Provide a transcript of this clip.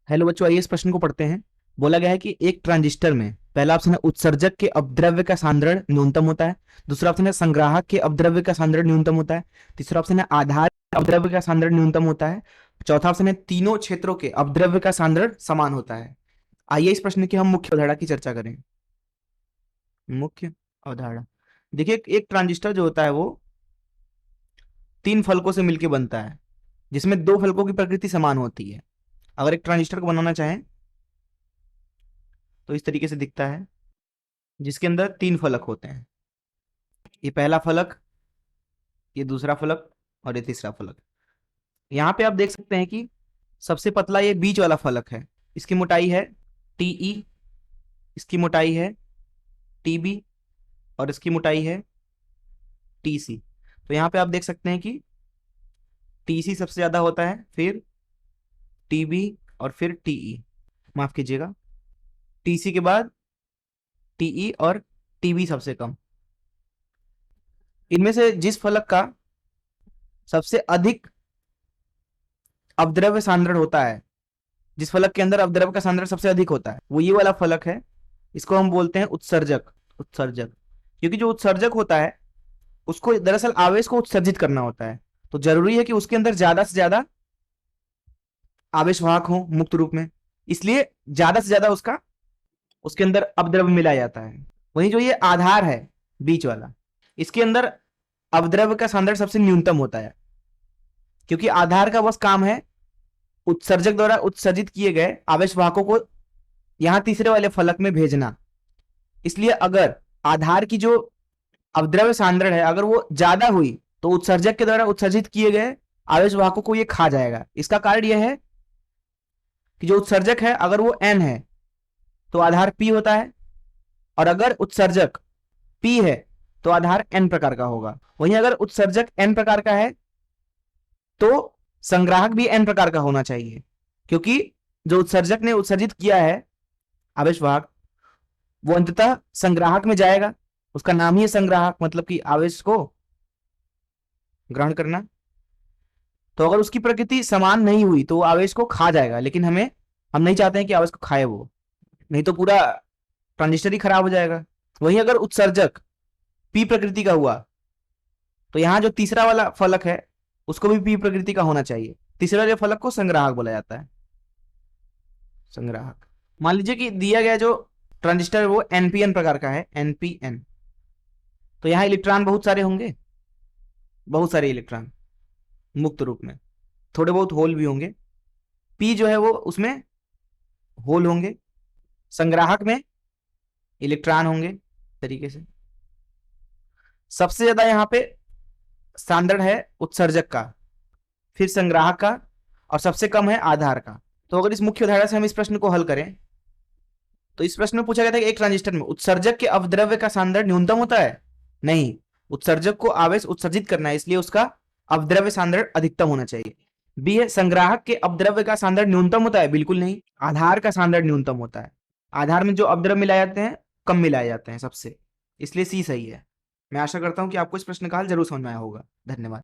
Hello बच्चों, आइए इस प्रश्न को पढ़ते हैं। बोला गया है कि एक ट्रांजिस्टर में पहला ऑप्शन है उत्सर्जक के अपद्रव्य का सांद्रण न्यूनतम होता है। दूसरा ऑप्शन है संग्राहक के अपद्रव्य का सांद्रण न्यूनतम होता है। तीसरा ऑप्शन है आधार के अपद्रव्य का सांद्रण न्यूनतम होता है। चौथा ऑप्शन है तीनों क्षेत्रों के अपद्रव्य का सांद्रण समान होता है। आइए इस प्रश्न की हम मुख्य अवधारणा की चर्चा करें। मुख्य अवधारणा देखिए, एक ट्रांजिस्टर जो होता है वो तीन फलकों से मिलकर बनता है, जिसमें दो फलकों की प्रकृति समान होती है। अगर एक ट्रांजिस्टर को बनाना चाहें तो इस तरीके से दिखता है, जिसके अंदर तीन फलक होते हैं। ये पहला फलक, ये दूसरा फलक और ये तीसरा फलक। यहाँ पे आप देख सकते हैं कि सबसे पतला ये बीच वाला फलक है। इसकी मोटाई है टीई, इसकी मोटाई है टीबी और इसकी मोटाई है टीसी। तो यहाँ पे आप देख सकते हैं कि टीसी सबसे ज्यादा होता है, फिर टीबी और फिर टीई। माफ कीजिएगा, टीसी के बाद टीई और टीबी सबसे कम। इनमें से जिस फलक का सबसे अधिक अपद्रव्य सांद्रण होता है, जिस फलक के अंदर अपद्रव्य का सांद्रण सबसे अधिक होता है, वो ये वाला फलक है। इसको हम बोलते हैं उत्सर्जक। उत्सर्जक, क्योंकि जो उत्सर्जक होता है उसको दरअसल आवेश को उत्सर्जित करना होता है, तो जरूरी है कि उसके अंदर ज्यादा से ज्यादा आवेश वाहक हो मुक्त रूप में, इसलिए ज्यादा से ज्यादा उसके अंदर अपद्रव्य मिलाया जाता है। वहीं जो ये आधार है बीच वाला, इसके अंदर अपद्रव्य का सांद्रण सबसे न्यूनतम होता है, क्योंकि आधार का बस काम है उत्सर्जक द्वारा उत्सर्जित किए गए आवेश वाहकों को यहां तीसरे वाले फलक में भेजना। इसलिए अगर आधार की जो अपद्रव्य सांद्रण है अगर वो ज्यादा हुई तो उत्सर्जक के द्वारा उत्सर्जित किए गए आवेश वाहकों को ये खा जाएगा। इसका कारण यह है कि जो उत्सर्जक है अगर वो n है तो आधार p होता है, और अगर उत्सर्जक p है तो आधार n प्रकार का होगा। वहीं अगर उत्सर्जक n प्रकार का है तो संग्राहक भी n प्रकार का होना चाहिए, क्योंकि जो उत्सर्जक ने उत्सर्जित किया है आवेश वाहक वो अंततः संग्राहक में जाएगा। उसका नाम ही है संग्राहक, मतलब कि आवेश को ग्रहण करना। तो अगर उसकी प्रकृति समान नहीं हुई तो वो आवेश को खा जाएगा, लेकिन हम नहीं चाहते हैं कि आवेश को खाए वो, नहीं तो पूरा ट्रांजिस्टर ही खराब हो जाएगा। वहीं अगर उत्सर्जक पी प्रकृति का हुआ तो यहां जो तीसरा वाला फलक है उसको भी पी प्रकृति का होना चाहिए। तीसरे वाले फलक को संग्राहक बोला जाता है। संग्राहक, मान लीजिए कि दिया गया जो ट्रांजिस्टर है वो एनपीएन प्रकार का है, एनपीएन। तो यहां इलेक्ट्रॉन बहुत सारे होंगे, बहुत सारे इलेक्ट्रॉन मुक्त रूप में, थोड़े बहुत होल भी होंगे। पी जो है वो उसमें होल होंगे, संग्राहक में इलेक्ट्रॉन होंगे। तरीके से सबसे ज्यादा यहां पे सांद्रण है उत्सर्जक का, फिर संग्राहक का, और सबसे कम है आधार का। तो अगर इस मुख्य धारा से हम इस प्रश्न को हल करें तो इस प्रश्न में पूछा गया था कि एक ट्रांजिस्टर में उत्सर्जक के अपद्रव्य का सांद्रण न्यूनतम होता है। नहीं, उत्सर्जक को आवेश उत्सर्जित करना है, इसलिए उसका अपद्रव्य सांद्रण अधिकतम होना चाहिए। बी है संग्राहक के अपद्रव्य का सांद्रण न्यूनतम होता है। बिल्कुल नहीं, आधार का सांद्रण न्यूनतम होता है। आधार में जो अपद्रव्य मिलाए जाते हैं कम मिलाए जाते हैं सबसे, इसलिए सी सही है। मैं आशा करता हूं कि आपको इस प्रश्न का हल जरूर समझ में आया होगा। धन्यवाद।